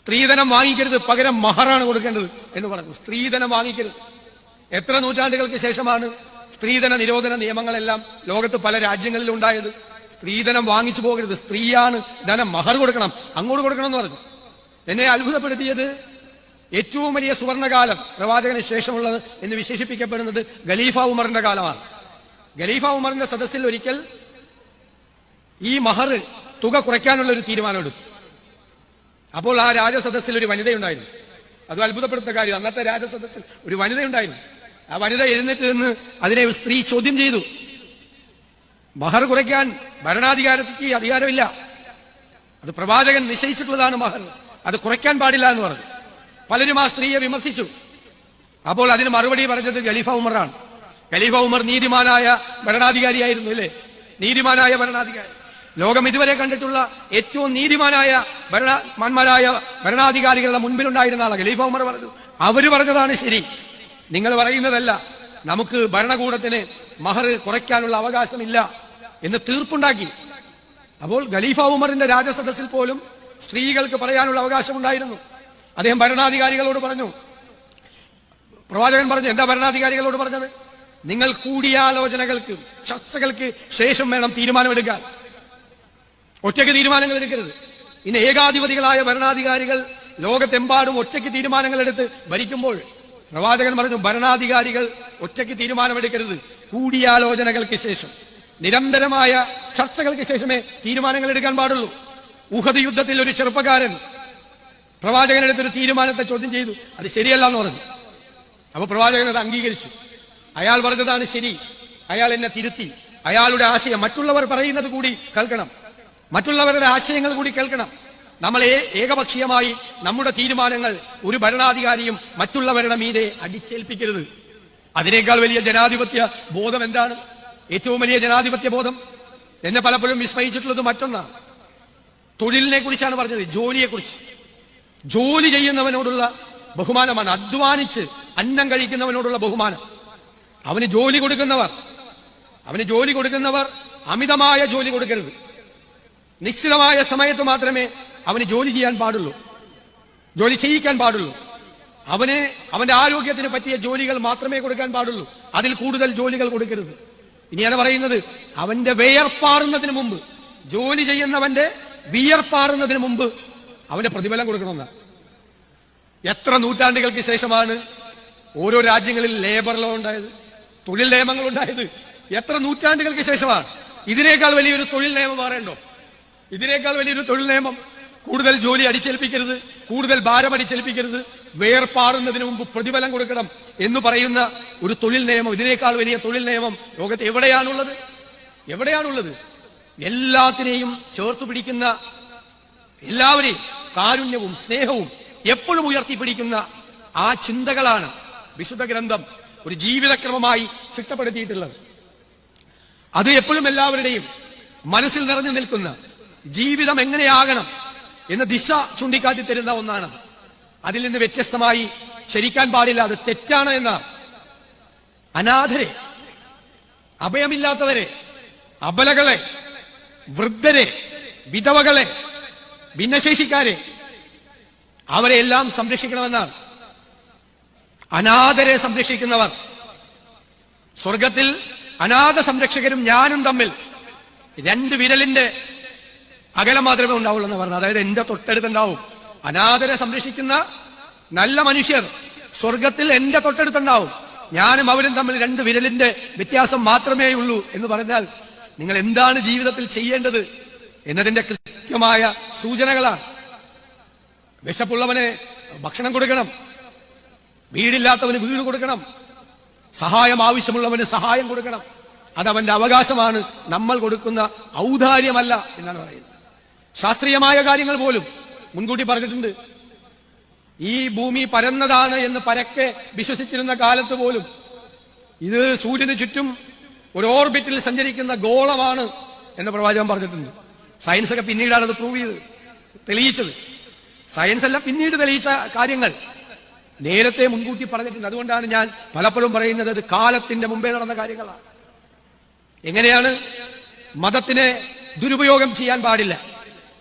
സ്ത്രീധനം വാങ്ങിക്കരുത്, പകരം മഹറാണ് കൊടുക്കേണ്ടത് എന്ന് പറഞ്ഞു. സ്ത്രീധനം വാങ്ങിക്കരുത്. എത്ര നൂറ്റാണ്ടുകൾക്ക് ശേഷമാണ് സ്ത്രീധന നിരോധന നിയമങ്ങളെല്ലാം ലോകത്ത് പല രാജ്യങ്ങളിലും ഉണ്ടായത്. സ്ത്രീധനം വാങ്ങിച്ചു പോകരുത്, സ്ത്രീയാണ് ധനം, മഹർ കൊടുക്കണം, അങ്ങോട്ട് കൊടുക്കണം എന്ന് പറഞ്ഞു. എന്നെ അത്ഭുതപ്പെടുത്തിയത് ഏറ്റവും വലിയ സുവർണകാലം പ്രവാചകന് ശേഷമുള്ളത് എന്ന് വിശേഷിപ്പിക്കപ്പെടുന്നത് ഖലീഫ ഉമറിന്റെ കാലമാണ്. ഖലീഫ ഉമറിന്റെ സദസ്സിൽ ഒരിക്കൽ ഈ മഹർ തുക കുറയ്ക്കാനുള്ള ഒരു തീരുമാനമെടുത്തു. അപ്പോൾ ആ രാജസദസ്സിൽ ഒരു വനിതയുണ്ടായിരുന്നു. അത് അത്ഭുതപ്പെടുത്തുന്ന കാര്യം. അന്നത്തെ രാജസദസ്സിൽ ഒരു വനിതയുണ്ടായിരുന്നു. ആ വനിത എഴുന്നേറ്റ് നിന്ന് അതിനെ സ്ത്രീ ചോദ്യം ചെയ്തു. മഹർ കുറയ്ക്കാൻ ഭരണാധികാരത്തിക്ക് അധികാരമില്ല, അത് പ്രവാചകൻ നിശ്ചയിച്ചിട്ടുള്ളതാണ് മഹർ, അത് കുറയ്ക്കാൻ പാടില്ല എന്ന് പറഞ്ഞു. പലരും ആ സ്ത്രീയെ വിമർശിച്ചു. അപ്പോൾ അതിന് മറുപടി പറഞ്ഞത് ഖലീഫ ഉമറാണ്. ഖലീഫ ഉമർ നീതിമാനായ ഭരണാധികാരിയായിരുന്നു, അല്ലേ? നീതിമാനായ ഭരണാധികാരി, ലോകം ഇതുവരെ കണ്ടിട്ടുള്ള ഏറ്റവും നീതിമാനായ ഭരണാധികാരികളുടെ മുൻപിലുണ്ടായിരുന്ന ആളാണ് ഖലീഫ ഉമർ. പറഞ്ഞു, അവര് പറഞ്ഞതാണ് ശരി, നിങ്ങൾ പറയുന്നതല്ല, നമുക്ക് ഭരണകൂടത്തിന് മഹർ കുറയ്ക്കാനുള്ള അവകാശമില്ല എന്ന് തീർപ്പുണ്ടാക്കി. അപ്പോൾ ഖലീഫ ഉമറിന്റെ രാജസദസ്സിൽ പോലും സ്ത്രീകൾക്ക് പറയാനുള്ള അവകാശമുണ്ടായിരുന്നു. അദ്ദേഹം ഭരണാധികാരികളോട് പറഞ്ഞു, പ്രവാചകൻ പറഞ്ഞു, എന്താ ഭരണാധികാരികളോട് പറഞ്ഞത്? നിങ്ങൾ കൂടിയാലോചനകൾക്ക്, ചർച്ചകൾക്ക് ശേഷം വേണം തീരുമാനമെടുക്കാൻ, ഒറ്റയ്ക്ക് തീരുമാനങ്ങൾ എടുക്കരുത്. ഇന്ന് ഏകാധിപതികളായ ഭരണാധികാരികൾ ലോകത്തെമ്പാടും ഒറ്റയ്ക്ക് തീരുമാനങ്ങൾ എടുത്ത് ഭരിക്കുമ്പോൾ പ്രവാചകൻ പറഞ്ഞു, ഭരണാധികാരികൾ ഒറ്റയ്ക്ക് തീരുമാനമെടുക്കരുത്, കൂടിയാലോചനകൾക്ക് ശേഷം, നിരന്തരമായ ചർച്ചകൾക്ക് ശേഷമേ തീരുമാനങ്ങൾ എടുക്കാൻ പാടുള്ളൂ. ഉഹദ് യുദ്ധത്തിൽ ഒരു ചെറുപ്പക്കാരൻ പ്രവാചകനെടുത്തൊരു തീരുമാനത്തെ ചോദ്യം ചെയ്തു, അത് ശരിയല്ല എന്ന് പറഞ്ഞു. അപ്പൊ പ്രവാചകൻ അത് അംഗീകരിച്ചു. അയാൾ പറഞ്ഞതാണ് ശരി, അയാൾ എന്നെ തിരുത്തി. അയാളുടെ ആശയം മറ്റുള്ളവർ പറയുന്നത് കൂടി കേൾക്കണം, മറ്റുള്ളവരുടെ ആശയങ്ങൾ കൂടി കേൾക്കണം. നമ്മൾ ഏകപക്ഷീയമായി നമ്മുടെ തീരുമാനങ്ങൾ ഒരു ഭരണാധികാരിയും മറ്റുള്ളവരുടെ മീതെ അടിച്ചേൽപ്പിക്കരുത്. അതിനേക്കാൾ വലിയ ജനാധിപത്യ ബോധം എന്താണ്? ഏറ്റവും വലിയ ജനാധിപത്യ ബോധം എന്നെ പലപ്പോഴും വിസ്മയിച്ചിട്ടുള്ളത് മറ്റൊന്നാണ്. തൊഴിലിനെ കുറിച്ചാണ് പറഞ്ഞത്, ജോലിയെക്കുറിച്ച്. ജോലി ചെയ്യുന്നവനോടുള്ള ബഹുമാനമാണ്, അധ്വാനിച്ച് അന്നം കഴിക്കുന്നവനോടുള്ള ബഹുമാനം. അവന് ജോലി കൊടുക്കുന്നവർ അമിതമായ ജോലി കൊടുക്കരുത്. നിശ്ചിതമായ സമയത്ത് മാത്രമേ അവന് ജോലി ചെയ്യാൻ പാടുള്ളൂ, ജോലി ചെയ്യിക്കാൻ പാടുള്ളൂ. അവന്റെ ആരോഗ്യത്തിന് പറ്റിയ ജോലികൾ മാത്രമേ കൊടുക്കാൻ പാടുള്ളൂ, അതിൽ കൂടുതൽ ജോലികൾ കൊടുക്കരുത്. ഇനിയാണ് പറയുന്നത്, അവന്റെ വിയർപ്പാറുന്നതിന് മുമ്പ്, ജോലി ചെയ്യുന്നവന്റെ വിയർപ്പാറുന്നതിന് മുമ്പ് അവന്റെ പ്രതിഫലം കൊടുക്കണമെന്നാണ്. എത്ര നൂറ്റാണ്ടുകൾക്ക് ശേഷമാണ് ഓരോ രാജ്യങ്ങളിൽ ലേബർ ലോ ഉണ്ടായത്, തൊഴിൽ നിയമങ്ങൾ ഉണ്ടായത്? എത്ര നൂറ്റാണ്ടുകൾക്ക് ശേഷമാണ്. ഇതിനേക്കാൾ വലിയൊരു തൊഴിൽ നിയമം മാറേണ്ടോ? ഇതിനേക്കാൾ വലിയൊരു തൊഴിൽ നിയമം? കൂടുതൽ ജോലി അടിച്ചേൽപ്പിക്കരുത്, കൂടുതൽ ഭാരം അടിച്ചേൽപ്പിക്കരുത്, വേർപാറുന്നതിന് മുമ്പ് പ്രതിഫലം കൊടുക്കണം എന്ന് പറയുന്ന ഒരു തൊഴിൽ നിയമം, ഇതിനേക്കാൾ വലിയ തൊഴിൽ നിയമം ലോകത്ത് എവിടെയാണുള്ളത്? എല്ലാത്തിനെയും ചേർത്തു പിടിക്കുന്ന, എല്ലാവരെയും കാരുണ്യവും സ്നേഹവും എപ്പോഴും ഉയർത്തിപ്പിടിക്കുന്ന ആ ചിന്തകളാണ് വിശുദ്ധ ഗ്രന്ഥം ഒരു ജീവിതക്രമമായി ചിട്ടപ്പെടുത്തിയിട്ടുള്ളത്. അത് എപ്പോഴും എല്ലാവരുടെയും മനസ്സിൽ നിറഞ്ഞു നിൽക്കുന്ന, ജീവിതം എങ്ങനെയാകണം എന്ന് ദിശ ചൂണ്ടിക്കാട്ടി തരുന്ന ഒന്നാണ്. അതിൽ നിന്ന് വ്യത്യസ്തമായി ചരിക്കാൻ പാടില്ല, അത് തെറ്റാണ് എന്നാണ്. അനാഥരെ, അഭയമില്ലാത്തവരെ, അബലകളെ, വൃദ്ധരെ, വിധവകളെ, ഭിന്നശേഷിക്കാരെ, അവരെല്ലാം സംരക്ഷിക്കണമെന്നാണ്. അനാഥരെ സംരക്ഷിക്കുന്നവർ, സ്വർഗത്തിൽ അനാഥ സംരക്ഷകരും ഞാനും തമ്മിൽ 2 വിരലിന്റെ അകലം മാത്രമേ ഉണ്ടാവുള്ളൂ എന്ന് പറഞ്ഞു. അതായത് എന്റെ തൊട്ടടുത്തുണ്ടാവും. അനാഥരെ സംരക്ഷിക്കുന്ന നല്ല മനുഷ്യർ സ്വർഗത്തിൽ എന്റെ തൊട്ടടുത്തുണ്ടാവും, ഞാനും അവരും തമ്മിൽ 2 വിരലിന്റെ വ്യത്യാസം മാത്രമേ ഉള്ളൂ എന്ന് പറഞ്ഞാൽ നിങ്ങൾ എന്താണ് ജീവിതത്തിൽ ചെയ്യേണ്ടത് എന്നതിന്റെ കൃത്യമായ സൂചനകളാണ്. വിശപ്പുള്ളവന് ഭക്ഷണം കൊടുക്കണം, വീടില്ലാത്തവന് വീട് കൊടുക്കണം, സഹായം ആവശ്യമുള്ളവന് സഹായം കൊടുക്കണം. അതവന്റെ അവകാശമാണ്, നമ്മൾ കൊടുക്കുന്ന ഔദാര്യമല്ല എന്നാണ് പറയുന്നത്. ശാസ്ത്രീയമായ കാര്യങ്ങൾ പോലും മുൻകൂട്ടി പറഞ്ഞിട്ടുണ്ട്. ഈ ഭൂമി പരന്നതാണ് എന്ന് പരക്കെ വിശ്വസിച്ചിരുന്ന കാലത്ത് പോലും ഇത് സൂര്യന് ചുറ്റും ഒരു ഓർബിറ്റിൽ സഞ്ചരിക്കുന്ന ഗോളമാണ് എന്ന് പ്രവാചകൻ പറഞ്ഞിട്ടുണ്ട്. സയൻസ് ഒക്കെ പിന്നീടാണ് അത് പ്രൂവ് ചെയ്തത്, തെളിയിച്ചത്. സയൻസ് അല്ല, പിന്നീട് തെളിയിച്ച കാര്യങ്ങൾ നേരത്തെ മുൻകൂട്ടി പറഞ്ഞിട്ടുണ്ട്. അതുകൊണ്ടാണ് ഞാൻ പലപ്പോഴും പറയുന്നത് അത് കാലത്തിന്റെ മുമ്പേ നടന്ന കാര്യങ്ങളാണ്. എങ്ങനെയാണ്? മതത്തിനെ ദുരുപയോഗം ചെയ്യാൻ പാടില്ല.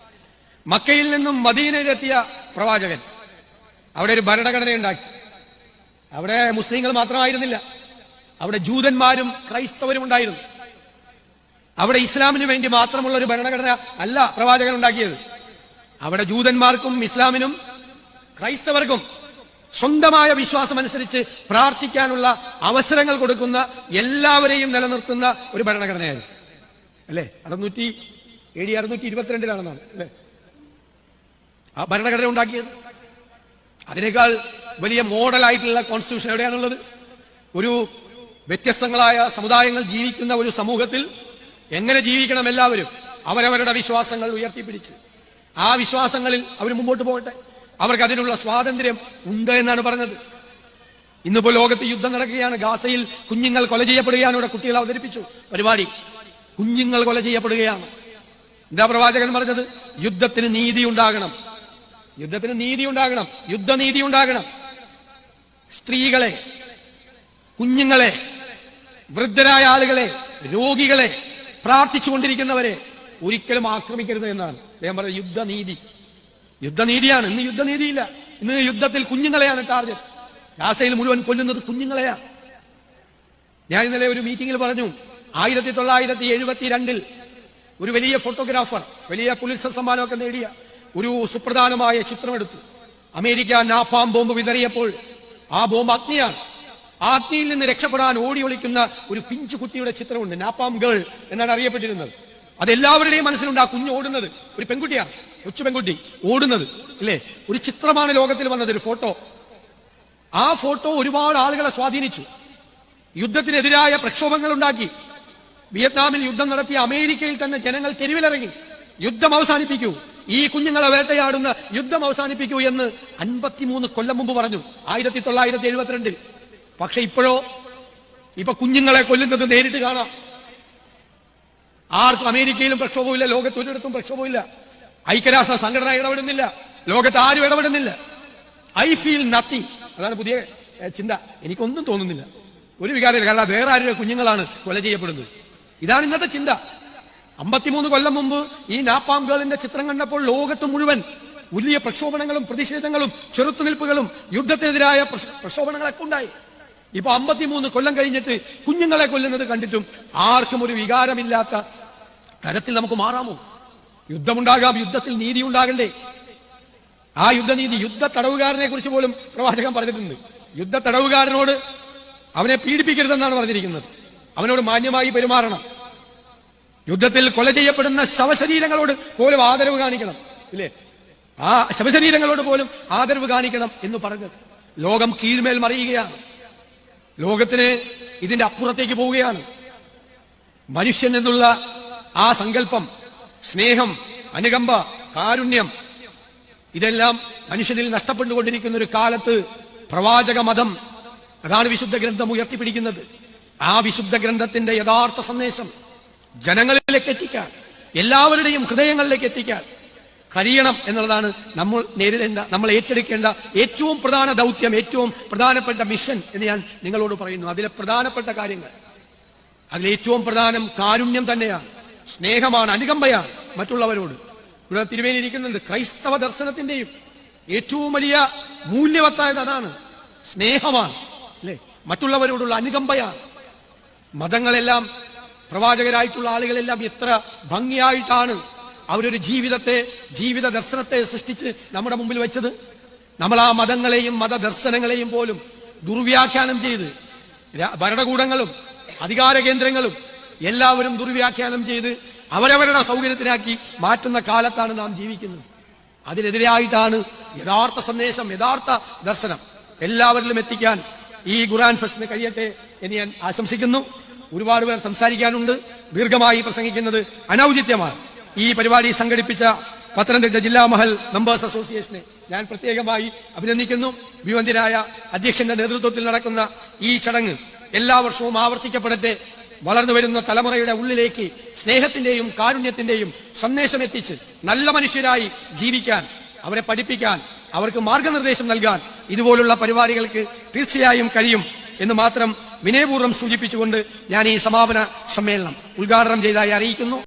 മക്കയിൽ നിന്നും മദീനയിലെത്തിയ പ്രവാചകൻ അവിടെ ഒരു ഭരണഘടന ഉണ്ടാക്കി. അവിടെ മുസ്ലിങ്ങൾ മാത്രമായിരുന്നില്ല, അവിടെ ജൂതന്മാരും ക്രൈസ്തവരും ഉണ്ടായിരുന്നു. അവിടെ ഇസ്ലാമിന് വേണ്ടി മാത്രമുള്ള ഒരു ഭരണഘടന അല്ല പ്രവാചകൻ ഉണ്ടാക്കിയത്. അവിടെ ജൂതന്മാർക്കും ഇസ്ലാമിനും ക്രൈസ്തവർക്കും സ്വന്തമായ വിശ്വാസമനുസരിച്ച് പ്രാർത്ഥിക്കാനുള്ള അവസരങ്ങൾ കൊടുക്കുന്ന, എല്ലാവരെയും നിലനിർത്തുന്ന ഒരു ഭരണഘടനയായിരുന്നു. അല്ലേ? 622 അല്ലേ ആ ഭരണഘടന ഉണ്ടാക്കിയത്? അതിനേക്കാൾ വലിയ മോഡലായിട്ടുള്ള കോൺസ്റ്റിറ്റ്യൂഷൻ എവിടെയാണുള്ളത്? ഒരു വ്യത്യസ്തങ്ങളായ സമുദായങ്ങൾ ജീവിക്കുന്ന ഒരു സമൂഹത്തിൽ എങ്ങനെ ജീവിക്കണം എല്ലാവരും അവരവരുടെ വിശ്വാസങ്ങൾ ഉയർത്തിപ്പിടിച്ച് ആ വിശ്വാസങ്ങളിൽ അവർ മുമ്പോട്ട് പോകട്ടെ. അവർക്ക് അതിനുള്ള സ്വാതന്ത്ര്യം ഉണ്ട് എന്നാണ് പറഞ്ഞത്. ഇന്നിപ്പോ ലോകത്ത് യുദ്ധം നടക്കുകയാണ്. ഗാസയിൽ കുഞ്ഞുങ്ങൾ കൊല ചെയ്യപ്പെടുകയാണ്. ഇവിടെ കുട്ടികൾ അവതരിപ്പിച്ചു പരിപാടി. കുഞ്ഞുങ്ങൾ കൊല ചെയ്യപ്പെടുകയാണ്. എന്താ പ്രവാചകൻ പറഞ്ഞത്? യുദ്ധത്തിന് നീതി ഉണ്ടാകണം, യുദ്ധത്തിന് നീതി ഉണ്ടാകണം, യുദ്ധനീതി ഉണ്ടാകണം. സ്ത്രീകളെ, കുഞ്ഞുങ്ങളെ, വൃദ്ധരായ ആളുകളെ, രോഗികളെ, പ്രാർത്ഥിച്ചുകൊണ്ടിരിക്കുന്നവരെ ഒരിക്കലും ആക്രമിക്കരുത് എന്നാണ് അദ്ദേഹം പറഞ്ഞത്. യുദ്ധനീതി, യുദ്ധനീതിയാണ്. ഇന്ന് യുദ്ധനീതിയില്ല. ഇന്ന് യുദ്ധത്തിൽ കുഞ്ഞുങ്ങളെയാണ് ടാർഗറ്റ്. ഗാസയിൽ മുഴുവൻ കൊല്ലുന്നത് കുഞ്ഞുങ്ങളെയാണ്. ഞാൻ ഇന്നലെ ഒരു മീറ്റിംഗിൽ പറഞ്ഞു, 1972 ഒരു വലിയ ഫോട്ടോഗ്രാഫർ, വലിയ പുലിത്സർ സമ്മാനമൊക്കെ നേടിയ ഒരു സുപ്രധാനമായ ചിത്രമെടുത്തു. അമേരിക്ക നാപ്പാം ബോംബ് വിതറിയപ്പോൾ ആ ബോംബ് അഗ്നിയാണ്. ആ അഗ്നിയിൽ നിന്ന് രക്ഷപ്പെടാൻ ഓടി ഒളിക്കുന്ന ഒരു പിഞ്ചു കുട്ടിയുടെ ചിത്രമുണ്ട്. നാപ്പാം ഗേൾ എന്നാണ് അറിയപ്പെട്ടിരുന്നത്. അതെല്ലാവരുടെയും മനസ്സിലുണ്ട്. ആ കുഞ്ഞ് ഓടുന്നത് ഒരു പെൺകുട്ടിയാണ്, കൊച്ചു പെൺകുട്ടി ഓടുന്നത് ഇല്ലേ? ഒരു ചിത്രമാണ് ലോകത്തിൽ വന്നത്, ഒരു ഫോട്ടോ. ആ ഫോട്ടോ ഒരുപാട് ആളുകളെ സ്വാധീനിച്ചു. യുദ്ധത്തിനെതിരായ പ്രക്ഷോഭങ്ങൾ ഉണ്ടാക്കി. വിയറ്റ്നാമിൽ യുദ്ധം നടത്തിയ അമേരിക്കയിൽ തന്നെ ജനങ്ങൾ തെരുവിലിറങ്ങി, യുദ്ധം അവസാനിപ്പിക്കൂ, ഈ കുഞ്ഞുങ്ങളെ വേട്ടയാടുന്ന യുദ്ധം അവസാനിപ്പിക്കൂ എന്ന് 53 കൊല്ലം മുമ്പ് പറഞ്ഞു, 1972. പക്ഷെ ഇപ്പൊ കുഞ്ഞുങ്ങളെ കൊല്ലുന്നത് നേരിട്ട് കാണാം. ആർക്കും അമേരിക്കയിലും പ്രക്ഷോഭമില്ല, ലോകത്ത് ഒരിടത്തും പ്രക്ഷോഭമില്ല. ഐക്യരാഷ്ട്ര സംഘടന ഇടപെടുന്നില്ല, ലോകത്ത് ആരും ഇടപെടുന്നില്ല. ഐ ഫീൽ നത്തിങ്, അതാണ് പുതിയ ചിന്ത. എനിക്കൊന്നും തോന്നുന്നില്ല, ഒരു വികാരമില്ല. കാരണം വേറെ ആരുടെ കുഞ്ഞുങ്ങളാണ് കൊല ചെയ്യപ്പെടുന്നത്. ഇതാണ് ഇന്നത്തെ ചിന്ത. 53 കൊല്ലം മുമ്പ് ഈ നാപ്പാം ഗേളിന്റെ ചിത്രം കണ്ടപ്പോൾ ലോകത്ത് മുഴുവൻ വലിയ പ്രക്ഷോഭങ്ങളും പ്രതിഷേധങ്ങളും ചെറുത്തുനിൽപ്പുകളും യുദ്ധത്തിനെതിരായ പ്രക്ഷോഭങ്ങളൊക്കെ ഉണ്ടായി. ഇപ്പൊ 53 കൊല്ലം കഴിഞ്ഞിട്ട് കുഞ്ഞുങ്ങളെ കൊല്ലുന്നത് കണ്ടിട്ടും ആർക്കും ഒരു വികാരമില്ലാത്ത തരത്തിൽ നമുക്ക് മാറാമോ? യുദ്ധമുണ്ടാകാം, യുദ്ധത്തിൽ നീതി ഉണ്ടാകണ്ടേ? ആ യുദ്ധനീതി, യുദ്ധ തടവുകാരനെ കുറിച്ച് പോലും പ്രവാചകൻ പറഞ്ഞിട്ടുണ്ട്. യുദ്ധ തടവുകാരനോട് അവനെ പീഡിപ്പിക്കരുതെന്നാണ് പറഞ്ഞിരിക്കുന്നത്. അവനോട് മാന്യമായി പെരുമാറണം. യുദ്ധത്തിൽ കൊല ചെയ്യപ്പെടുന്ന ശവശരീരങ്ങളോട് പോലും ആദരവ് കാണിക്കണം, ഇല്ലേ? ആ ശവശരീരങ്ങളോട് പോലും ആദരവ് കാണിക്കണം എന്ന് പറഞ്ഞത്. ലോകം കീഴ്മേൽ മറിയുകയാണ്. ലോകത്തിന് ഇതിന്റെ അപ്പുറത്തേക്ക് പോവുകയാണ്. മനുഷ്യൻ എന്നുള്ള ആ സങ്കല്പം, സ്നേഹം, അനുകമ്പ, കാരുണ്യം, ഇതെല്ലാം മനുഷ്യനിൽ നഷ്ടപ്പെട്ടുകൊണ്ടിരിക്കുന്ന ഒരു കാലത്ത് പ്രവാചക മതം, അതാണ് വിശുദ്ധ ഗ്രന്ഥം ഉയർത്തിപ്പിടിക്കുന്നത്. ആ വിശുദ്ധ ഗ്രന്ഥത്തിന്റെ യഥാർത്ഥ സന്ദേശം ജനങ്ങളിലേക്ക് എത്തിക്കാൻ, എല്ലാവരുടെയും ഹൃദയങ്ങളിലേക്ക് എത്തിക്കാൻ കഴിയണം എന്നുള്ളതാണ് നമ്മൾ ഏറ്റെടുക്കേണ്ട ഏറ്റവും പ്രധാന ദൗത്യം, ഏറ്റവും പ്രധാനപ്പെട്ട മിഷൻ എന്ന് ഞാൻ നിങ്ങളോട് പറയുന്നു. അതിലെ പ്രധാനപ്പെട്ട കാര്യങ്ങൾ, അതിലേറ്റവും പ്രധാനം കാരുണ്യം തന്നെയാണ്, സ്നേഹമാണ്, അനുകമ്പയാണ് മറ്റുള്ളവരോട്. ഇവിടെ തിരുവേനി ഇരിക്കുന്നുണ്ട്. ക്രൈസ്തവ ദർശനത്തിന്റെയും ഏറ്റവും വലിയ മൂല്യവത്തായത് അതാണ്, സ്നേഹമാണ്, അല്ലെ? മറ്റുള്ളവരോടുള്ള അനുകമ്പയാണ്. മതങ്ങളെല്ലാം, പ്രവാചകരായിട്ടുള്ള ആളുകളെല്ലാം എത്ര ഭംഗിയായിട്ടാണ് അവരൊരു ജീവിത ദർശനത്തെ സൃഷ്ടിച്ച് നമ്മുടെ മുമ്പിൽ വെച്ചത്. നമ്മൾ ആ മതങ്ങളെയും മതദർശനങ്ങളെയും പോലും ദുർവ്യാഖ്യാനം ചെയ്ത്, ഭരണകൂടങ്ങളും അധികാര കേന്ദ്രങ്ങളും എല്ലാവരും ദുർവ്യാഖ്യാനം ചെയ്ത് അവരവരുടെ സൗകര്യത്തിനാക്കി മാറ്റുന്ന കാലത്താണ് നാം ജീവിക്കുന്നത്. അതിനെതിരായിട്ടാണ് യഥാർത്ഥ സന്ദേശം, യഥാർത്ഥ ദർശനം എല്ലാവരിലും എത്തിക്കാൻ ഈ ഖുർആൻ ഫെസ്റ്റിന് കഴിയട്ടെ എന്ന് ഞാൻ ആശംസിക്കുന്നു. ഒരുപാട് പേർ സംസാരിക്കാനുണ്ട്. ദീർഘമായി പ്രസംഗിക്കുന്നത് അനൗചിത്യമാണ്. ഈ പരിപാടി സംഘടിപ്പിച്ച പത്തനംതിട്ട ജില്ലാ മഹൽ മെമ്പേഴ്സ് അസോസിയേഷനെ ഞാൻ പ്രത്യേകമായി അഭിനന്ദിക്കുന്നു. വിവന്ദ്യനായ അധ്യക്ഷന്റെ നേതൃത്വത്തിൽ നടക്കുന്ന ഈ ചടങ്ങ് എല്ലാ വർഷവും ആവർത്തിക്കപ്പെടട്ടെ. വളർന്നു വരുന്ന തലമുറയുടെ ഉള്ളിലേക്ക് സ്നേഹത്തിന്റെയും കാരുണ്യത്തിന്റെയും സന്ദേശം എത്തിച്ച് നല്ല മനുഷ്യരായി ജീവിക്കാൻ, അവരെ പഠിപ്പിക്കാൻ, അവർക്ക് മാർഗനിർദ്ദേശം നൽകാൻ ഇതുപോലുള്ള പരിപാടികൾക്ക് തീർച്ചയായും കഴിയും എന്ന് മാത്രം വിനയപൂർവ്വം സൂചിപ്പിച്ചുകൊണ്ട് ഞാൻ ഈ സമാപന സമ്മേളനം ഉദ്ഘാടനം ചെയ്തതായി അറിയിക്കുന്നു.